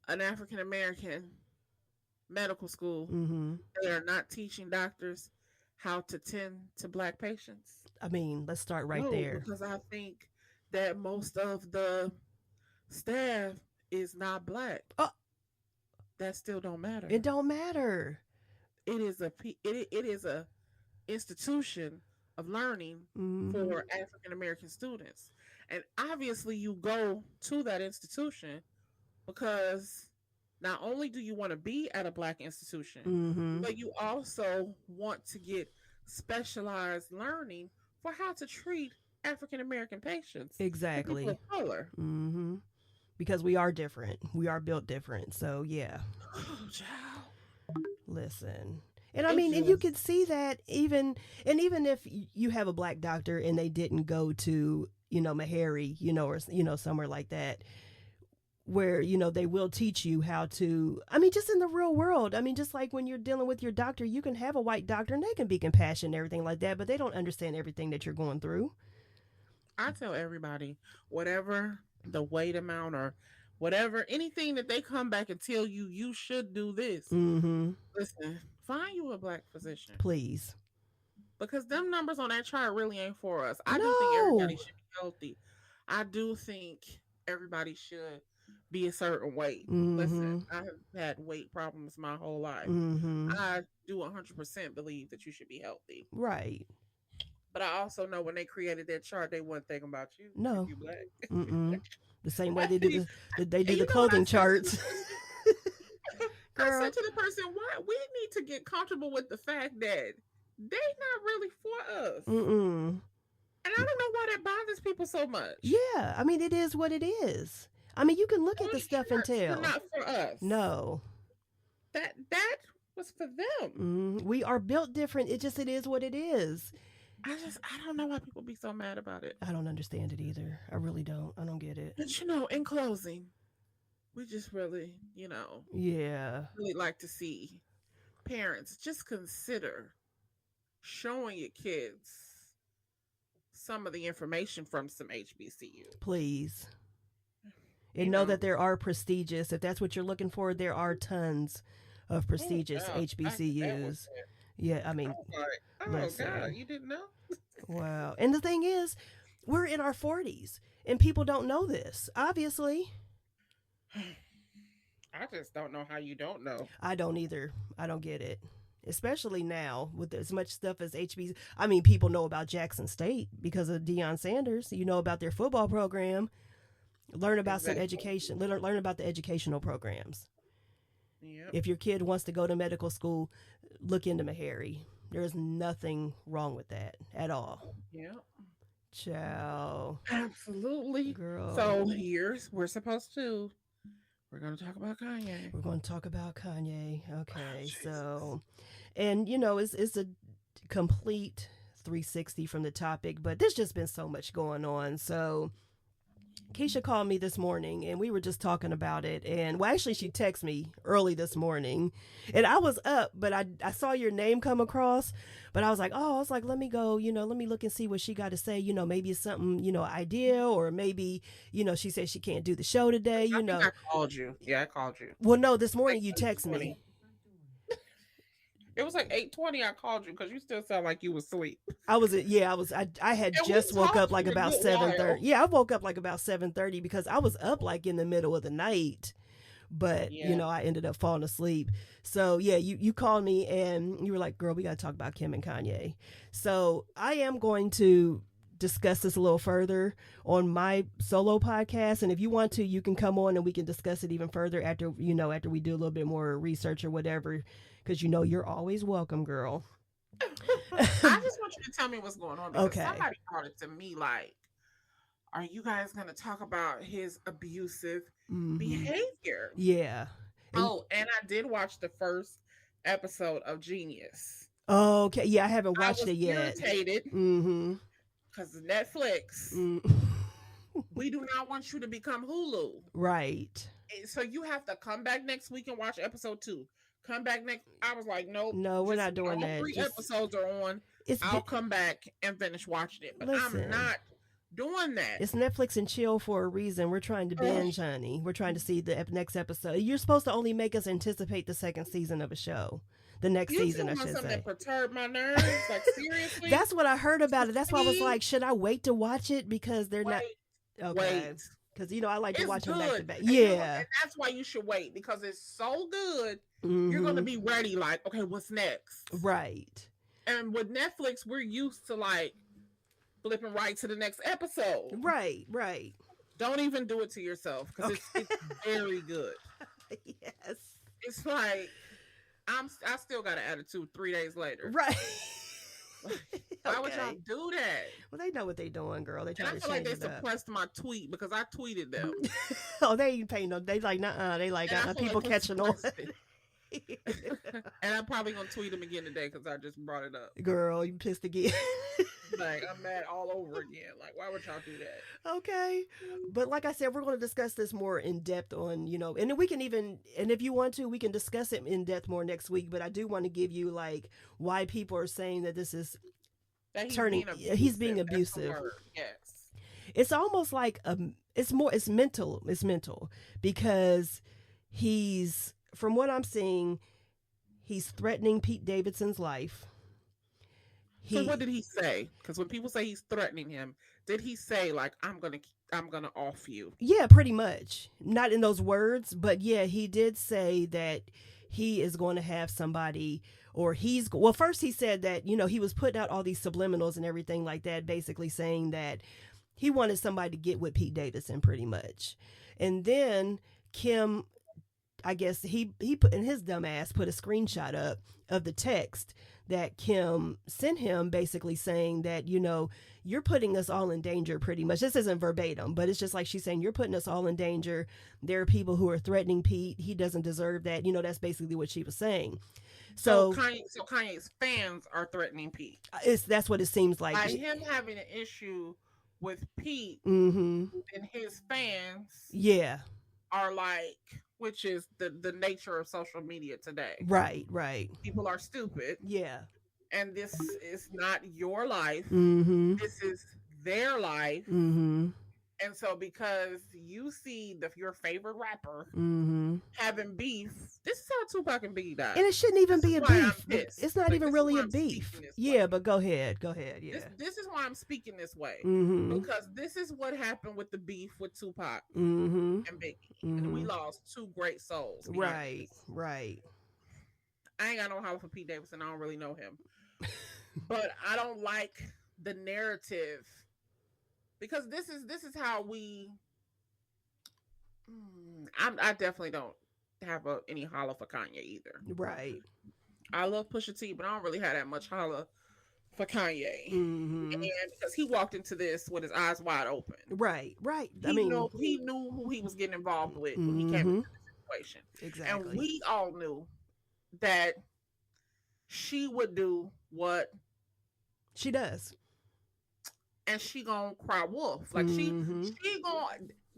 an African-American medical school, they are not teaching doctors how to tend to black patients? I mean, let's start right there. Because I think that most of the staff is not black. That still don't matter. It don't matter. It is a institution of learning for African American students, and obviously you go to that institution because not only do you want to be at a black institution, but you also want to get specialized learning for how to treat African American patients. Exactly. People of color. Because we are different. We are built different. So yeah. Oh, child. Listen. And I mean, and you can see that even if you have a black doctor and they didn't go to, Meharry, or, somewhere like that, where, they will teach you how to, I mean, just in the real world. I mean, just like when you're dealing with your doctor, you can have a white doctor and they can be compassionate and everything like that, but they don't understand everything that you're going through. I tell everybody, whatever the weight amount or whatever, anything that they come back and tell you, you should do this. Listen, find you a black physician. Please. Because them numbers on that chart really ain't for us. I do think everybody should be healthy. I do think everybody should be a certain weight. Listen, I have had weight problems my whole life. I do 100% believe that you should be healthy. Right. But I also know when they created that chart, they weren't thinking about you. No. If you black. The same way they do the clothing charts. I said to the person, "Why we need to get comfortable with the fact that they not really for us." And I don't know why that bothers people so much. Yeah, I mean, it is what it is. I mean, you can look at the stuff and tell. Not for us. No. That was for them. We are built different. It is what it is. I don't know why people be so mad about it. I don't understand it either. I really don't. I don't get it. But in closing, we just really, really like to see parents just consider showing your kids some of the information from some HBCU. Please. And know that there are prestigious, if that's what you're looking for, there are tons of prestigious HBCUs. Yeah, I mean, God, you didn't know? Wow. And the thing is, we're in our 40s and people don't know this, obviously. I just don't know how you don't know. I don't either. I don't get it. especially now with as much stuff as HBC. I mean, people know about Jackson State because of Deion Sanders. You know about their football program. Learn about some education. Learn about the educational programs. Yep. If your kid wants to go to medical school, look into Meharry. There's nothing wrong with that at all. Yeah. Ciao. Absolutely. Girl. So we're going to talk about Kanye. We're going to talk about Kanye. Okay. So, and you know, it's a complete 360 from the topic, but there's just been so much going on. So Kisha called me this morning and we were just talking about it. And well, actually she texted me early this morning and I was up, but I saw your name come across, but I was like, let me go, let me look and see what she got to say. Maybe it's something, idea, or maybe, she said she can't do the show today, I think I called you. Yeah, I called you. Well, no, this morning you texted me. It was like 8:20. I called you because you still sound like you was asleep. I had just woke up like about 7:30. Yeah, I woke up like about 7:30 because I was up like in the middle of the night, but I ended up falling asleep. So yeah, you called me and you were like, "Girl, we got to talk about Kim and Kanye." So I am going to discuss this a little further on my solo podcast, and if you want to, you can come on and we can discuss it even further after we do a little bit more research or whatever. Because you're always welcome, girl. I just want you to tell me what's going on. Because somebody brought it to me like, are you guys going to talk about his abusive behavior? Yeah. And I did watch the first episode of Genius. Oh, okay. Yeah, I haven't watched it yet. Irritated. Because Netflix, we do not want you to become Hulu. Right. So you have to come back next week and watch episode 2. Come back next. I was like, nope. No, we're not doing that. 3 episodes are on. I'll come back and finish watching it. But I'm not doing that. It's Netflix and chill for a reason. We're trying to binge, honey. We're trying to see the next episode. You're supposed to only make us anticipate the second season of a show. The next season, I should say. Something that perturbed my nerves. Like, seriously? That's what I heard about it. That's why I was like, should I wait to watch it? Because they're not. Okay. Wait. Because, I like to watch them back to back. Yeah. And that's why you should wait. Because it's so good. You're going to be ready. Like, okay, what's next? Right. And with Netflix, we're used to like flipping right to the next episode. Right. Right. Don't even do it to yourself. Because it's very good. Yes. It's like, I still got an attitude 3 days later. Right. Why would y'all do that? Well, they know what they're doing, girl. They trying to change it up. I feel like they suppressed my tweet because I tweeted them. Oh, they ain't paying no. They like, nuh-uh. They like, people like catching on. And I'm probably gonna tweet them again today because I just brought it up. Girl, you pissed again. Like, I'm mad all over again. Like, why would y'all do that? Okay. But like I said, we're going to discuss this more in depth on, and then we can even, and if you want to, we can discuss it in depth more next week. But I do want to give you like why people are saying that this is he's being abusive. Yes. It's almost like, it's mental because he's, from what I'm seeing, he's threatening Pete Davidson's life. So what did he say? Because when people say he's threatening him, did he say like, I'm gonna off you? Yeah, pretty much. Not in those words, but yeah, he did say that he is going to have somebody, or first he said that, he was putting out all these subliminals and everything like that, basically saying that he wanted somebody to get with Pete Davidson pretty much. And then Kim, I guess he put, in his dumb ass, put a screenshot up of the text that Kim sent him, basically saying that, you're putting us all in danger pretty much. This isn't verbatim, but it's just like she's saying, you're putting us all in danger. There are people who are threatening Pete. He doesn't deserve that. That's basically what she was saying. So Kanye's fans are threatening Pete. That's what it seems like. By him having an issue with Pete, and his fans, are like, which is the nature of social media today. Right. People are stupid. Yeah. And this is not your life. This is their life. And so because you see your favorite rapper having beef, this is how Tupac and Biggie died. And it shouldn't even be a beef. It's not even really a beef. Yeah, but go ahead. Yeah. This is why I'm speaking this way. Because this is what happened with the beef with Tupac and Biggie. And we lost 2 great souls. Right. I ain't got no holler for Pete Davidson. I don't really know him. But I don't like the narrative because this is how we. I definitely don't have any holler for Kanye either. Right. I love Pusha T, but I don't really have that much holler for Kanye. Mm-hmm. And because he walked into this with his eyes wide open. Right. He knew who he was getting involved with when he came into the situation. Exactly. And we all knew that she would do what she does. And she gonna cry wolf. Like she gonna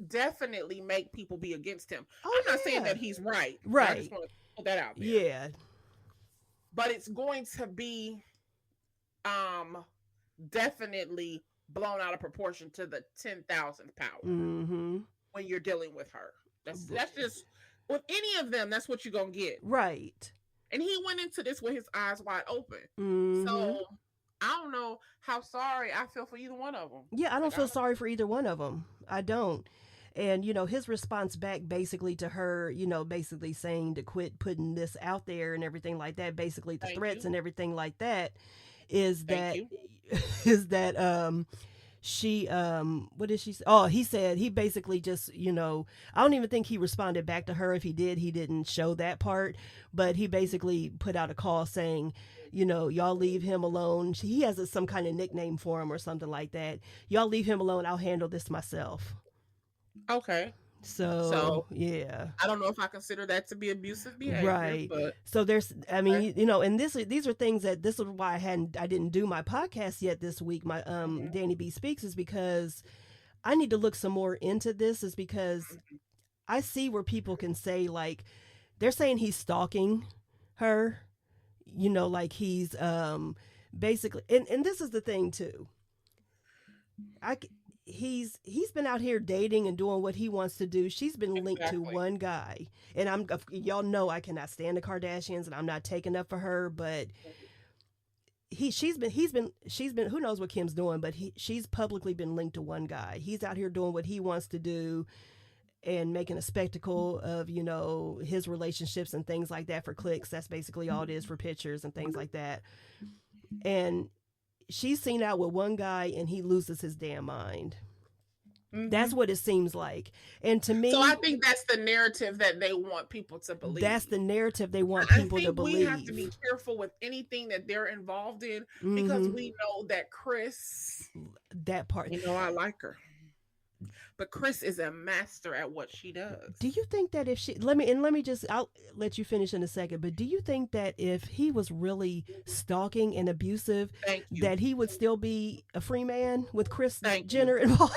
definitely make people be against him. I'm not saying that he's right. Right. I just want to put that out there. Yeah. But it's going to be definitely blown out of proportion to the 10,000th power when you're dealing with her. That's just with any of them. That's what you're gonna get. Right. And he went into this with his eyes wide open. So I don't know how sorry I feel for either one of them. Yeah, I don't feel sorry for either one of them. I don't. And, his response back basically to her, basically saying to quit putting this out there and everything like that, basically the threats and everything like that, is that she, what did she say? Oh, he said, he basically just, I don't even think he responded back to her. If he did, he didn't show that part, but he basically put out a call saying, y'all leave him alone. He has some kind of nickname for him or something like that. Y'all leave him alone. I'll handle this myself. Okay. So yeah. I don't know if I consider that to be abusive behavior. Right. But so there's, and these are things this is why I didn't do my podcast yet this week. My DannieBSpeaks is because I need to look some more into this, is because I see where people can say, like, they're saying he's stalking her, like he's basically, and this is the thing too. He's been out here dating and doing what he wants to do. She's been linked to one guy, and y'all know I cannot stand the Kardashians, and I'm not taking up for her, but she's been who knows what Kim's doing, but she's publicly been linked to one guy. He's out here doing what he wants to do and making a spectacle of, his relationships and things like that for clicks. That's basically all it is, for pictures and things like that. And she's seen out with one guy and he loses his damn mind. That's what it seems like. And to me, so I think that's the narrative that they want people to believe. That's the narrative they want people to believe. We have to be careful with anything that they're involved in, because we know that Chris, that part, I like her, but Chris is a master at what she does. Do you think that if she, I'll let you finish in a second, but do you think that if he was really stalking and abusive, that he would still be a free man with Kris Jenner involved?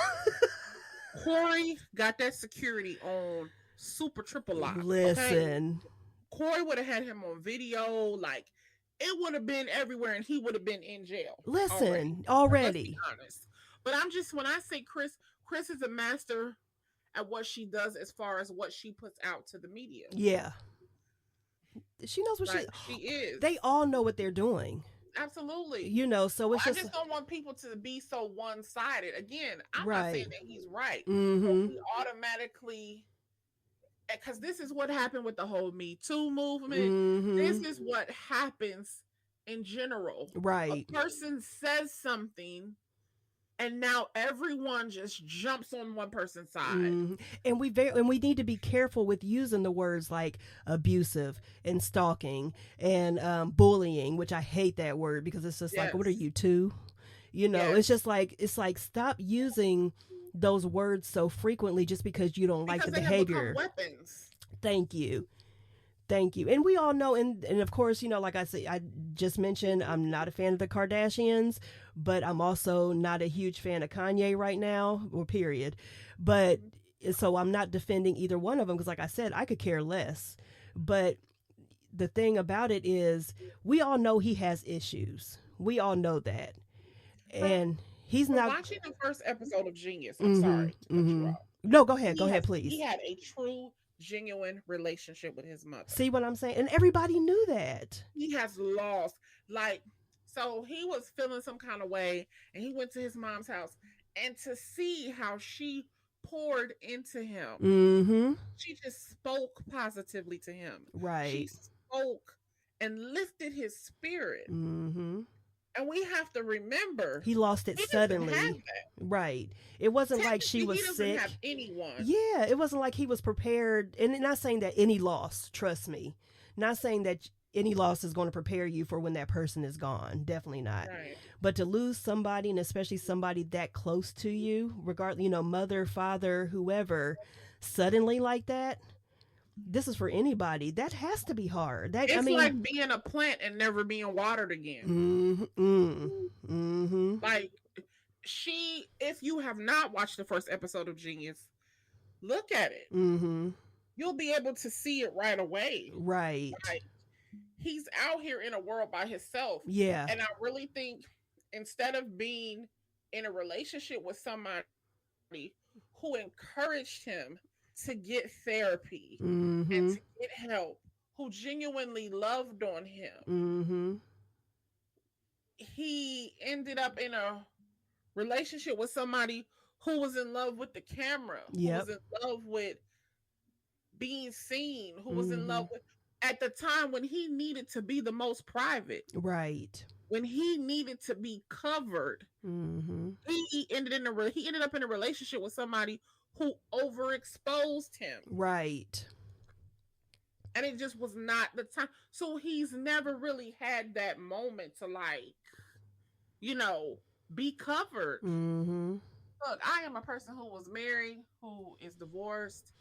Corey got that security on super triple lock. Listen. Okay? Corey would have had him on video, like, it would have been everywhere, and he would have been in jail. Listen, already. Let's be honest. But when I say Chris is a master at what she does as far as what she puts out to the media. Yeah. She knows what she is. They all know what they're doing. Absolutely. So it's I just don't want people to be so one-sided. Again, I'm not saying that he's right. But we automatically, because this is what happened with the whole Me Too movement. This is what happens in general. Right. A person says something, and now everyone just jumps on one person's side. And we need to be careful with using the words like abusive and stalking and bullying, which I hate that word, because it's just like, what are you, two? It's just like, stop using those words so frequently just because you don't like the behavior. Have become weapons. Thank you. And we all know, and of course, like I said, I just mentioned, I'm not a fan of the Kardashians, but I'm also not a huge fan of Kanye right now, or period. But so I'm not defending either one of them, because like I said, I could care less. But the thing about it is, we all know he has issues. We all know that. And he's not watching the first episode of Genius. I'm sorry to cut you off. No, go ahead, please. He had a true, genuine relationship with his mother. See what I'm saying? And everybody knew that. He has lost, so he was feeling some kind of way, and he went to his mom's house, and to see how she poured into him, she just spoke positively to him. Right. She spoke and lifted his spirit. Mm-hmm. And we have to remember he lost it he suddenly. doesn't have that. Right. It wasn't like she was he doesn't sick. have anyone. Yeah, it wasn't like he was prepared. And not saying that any loss, trust me, not saying that any loss is going to prepare you for when that person is gone. Definitely not. Right. But to lose somebody, and especially somebody that close to you, regardless, you know, mother, father, whoever, suddenly like that, this is for anybody. That has to be hard. That, It's I mean, like being a plant and never being watered again. Like, if you have not watched the first episode of Genius, look at it. You'll be able to see it right away. Right. Like, he's out here in a world by himself. Yeah. And I really think instead of being in a relationship with somebody who encouraged him to get therapy and to get help, who genuinely loved on him, he ended up in a relationship with somebody who was in love with the camera, who was in love with being seen, who was in love with, at the time when he needed to be the most private. Right. When he needed to be covered. He ended up in a relationship with somebody who overexposed him. Right. And it just was not the time. So he's never really had that moment to, like, you know, be covered. Look, I am a person who was married, who is divorced.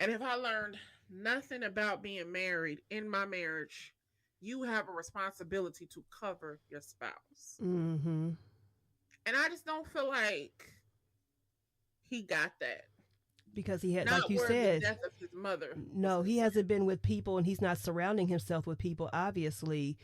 And if I learned nothing about being married in my marriage, you have a responsibility to cover your spouse. And I just don't feel like he got that. Because he had, not like you the said, death of his mother. No, he hasn't been with people, and he's not surrounding himself with people, obviously,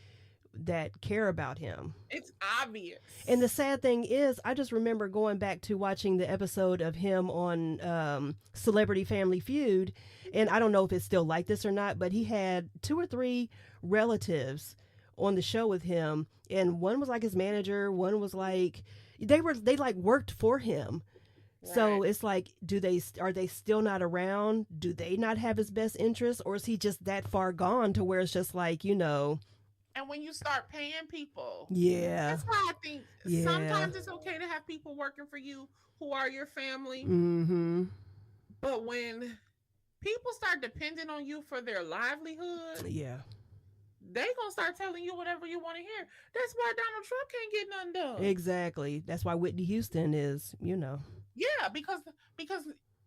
that care about him. It's obvious. And the sad thing is, I just remember going back to watching the episode of him on Celebrity Family Feud, and I don't know if it's still like this or not, but he had 2 or 3 relatives on the show with him, and one was like his manager, one was like they like worked for him. Right. So it's like, are they still not around? Do they not have his best interest, or is he just that far gone to where it's just like, you know? And when you start paying people, that's why I think sometimes it's okay to have people working for you who are your family. But when people start depending on you for their livelihood, they gonna start telling you whatever you want to hear. That's why Donald Trump can't get nothing done. Exactly. That's why Whitney Houston is, you know. Yeah, because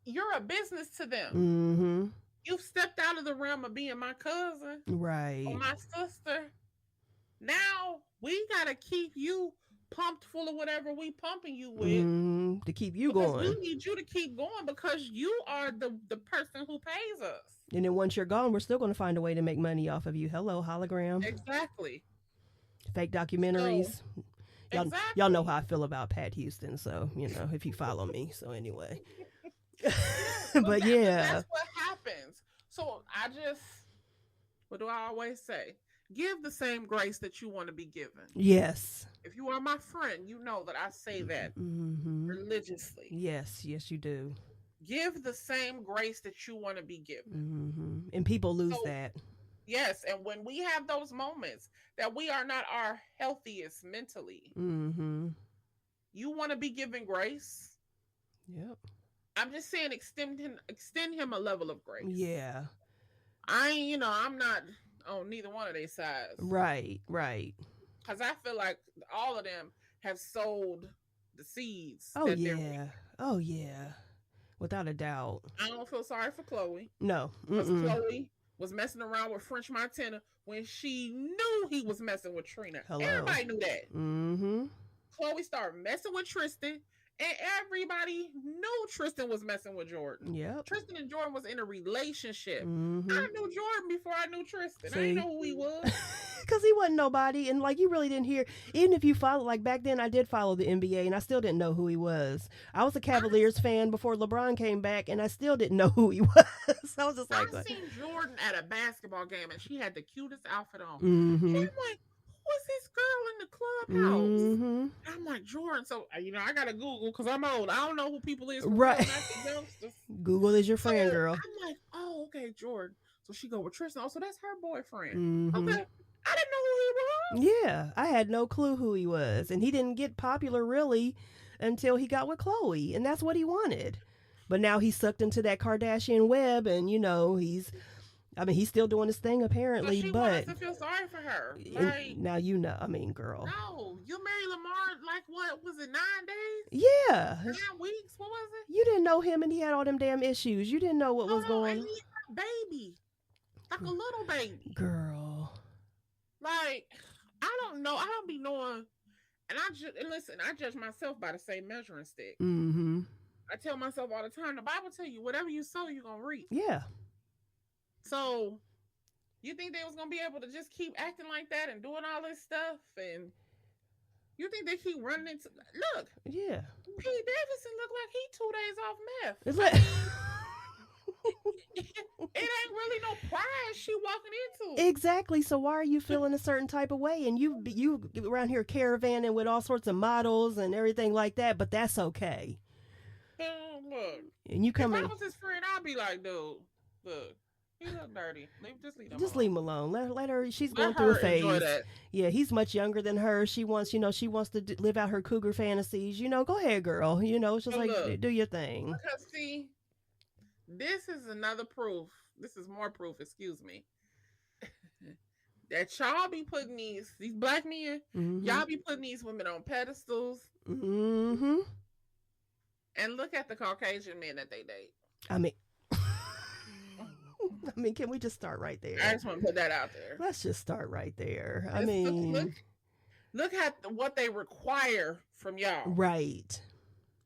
you're a business to them. You've stepped out of the realm of being my cousin, right, or my sister. Now we gotta keep you pumped full of whatever we pumping you with to keep you going. We need you to keep going because you are the person who pays us. And then once you're gone, we're still going to find a way to make money off of you. Hello, hologram. Exactly. Fake documentaries. So, y'all know how I feel about Pat Houston, so, you know, if you follow me. So anyway. But that's what happens. So what do I always say? Give the same grace that you want to be given. Yes. If you are my friend, you know that I say that religiously. Yes, you do. Give the same grace that you want to be given. And people lose that. Yes, and when we have those moments that we are not our healthiest mentally, you want to be given grace. Yep. I'm just saying, extend him a level of grace. Yeah. I'm not on neither one of their sides. Right. Because I feel like all of them have sowed the seeds. Oh yeah. Without a doubt. I don't feel sorry for Chloe. No. Because Chloe was messing around with French Montana when she knew he was messing with Trina. Hello. Everybody knew that. Chloe started messing with Tristan, and everybody knew Tristan was messing with Jordan. Yep. Tristan and Jordan was in a relationship. I knew Jordan before I knew Tristan. I didn't know who he was. Because he wasn't nobody, and like you really didn't hear, even if you follow, like back then I did follow the NBA and I still didn't know who he was. I was a Cavaliers fan before LeBron came back and I still didn't know who he was. I was just like, I've seen Jordan at a basketball game and she had the cutest outfit on. And I'm like, who's this girl in the clubhouse? I'm like, Jordan. So, I got to Google because I'm old. I don't know who people is. Right. Google is your friend, girl. I'm like, oh, okay, Jordan. So she go with Tristan. Oh, so that's her boyfriend. Mm-hmm. Okay. I didn't know who he was. Yeah, I had no clue who he was. And he didn't get popular really until he got with Chloe. And that's what he wanted. But now he's sucked into that Kardashian web. And, he's still doing his thing apparently. So she wants to feel sorry for her. Like, now girl. No, you married Lamar like what was it, 9 days? Yeah. 9 weeks? What was it? You didn't know him and he had all them damn issues. You didn't know what was going on. And he had a baby. Like a little baby. Girl. Like, I don't know. I don't be knowing. And I judge myself by the same measuring stick. Mm-hmm. I tell myself all the time, the Bible tell you, whatever you sow, you're going to reap. Yeah. So, you think they was going to be able to just keep acting like that and doing all this stuff? And you think they keep running into... Look. Yeah. Pete Davidson looked like he 2 days off meth. It's like... It ain't really no prize she walking into. Exactly. So why are you feeling a certain type of way? And you around here caravanning with all sorts of models and everything like that, but that's okay. Look. And you come in. If I was his friend, I'd be like, dude, look, he look dirty. Just leave him alone. Let her. She's going through a phase. Yeah, he's much younger than her. She wants to live out her cougar fantasies. Go ahead, girl. It's just look, do your thing. Because see, this is another proof. This is more proof. Excuse me. That y'all be putting these black men. Mm-hmm. Y'all be putting these women on pedestals. Mm-hmm. And look at the Caucasian men that they date. Can we just start right there? I just want to put that out there. Let's just start right there. Look at what they require from y'all. Right.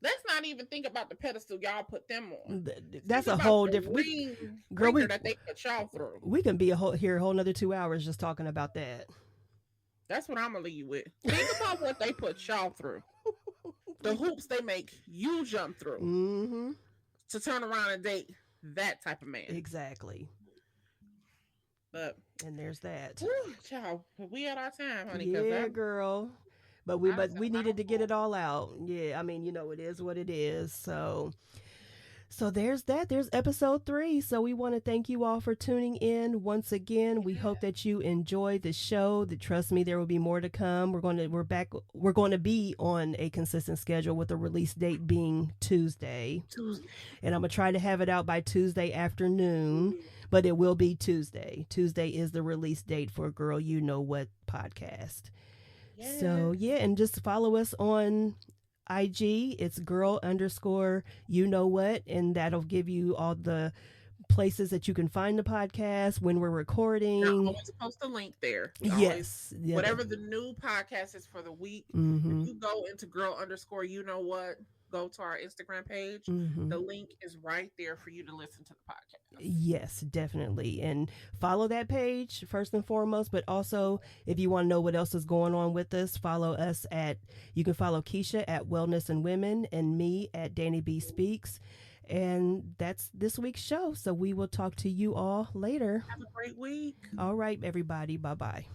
Let's not even think about the pedestal y'all put them on. That's a whole different girl that they put y'all through. We can be a whole another 2 hours just talking about that. That's what I'm gonna leave you with. Think about what they put y'all through. The hoops they make you jump through to turn around and date that type of man. Exactly. And there's that. Child, we at our time, honey. Yeah, girl. But we needed to get it all out. Yeah, it is what it is. So there's that. There's episode 3. So we want to thank you all for tuning in once again. We hope that you enjoyed the show. Trust me, there will be more to come. We're going to be on a consistent schedule with the release date being Tuesday. And I'm going to try to have it out by Tuesday afternoon, but it will be Tuesday. Tuesday is the release date for Girl You Know What podcast. Yes. So yeah, and just follow us on IG. It's girl_you know what, and that'll give you all the places that you can find the podcast when we're recording. We're always post a link there. Yes. Whatever the new podcast is for the week, if you go into girl_you know what, go to our Instagram page. The link is right there for you to listen to the podcast. Yes, definitely. And follow that page first and foremost, but also if you want to know what else is going on with us, you can follow Kisha at Wellness and Women and me at DannieBSpeaks. And that's this week's show. So we will talk to you all later. Have a great week. All right, everybody. Bye-bye.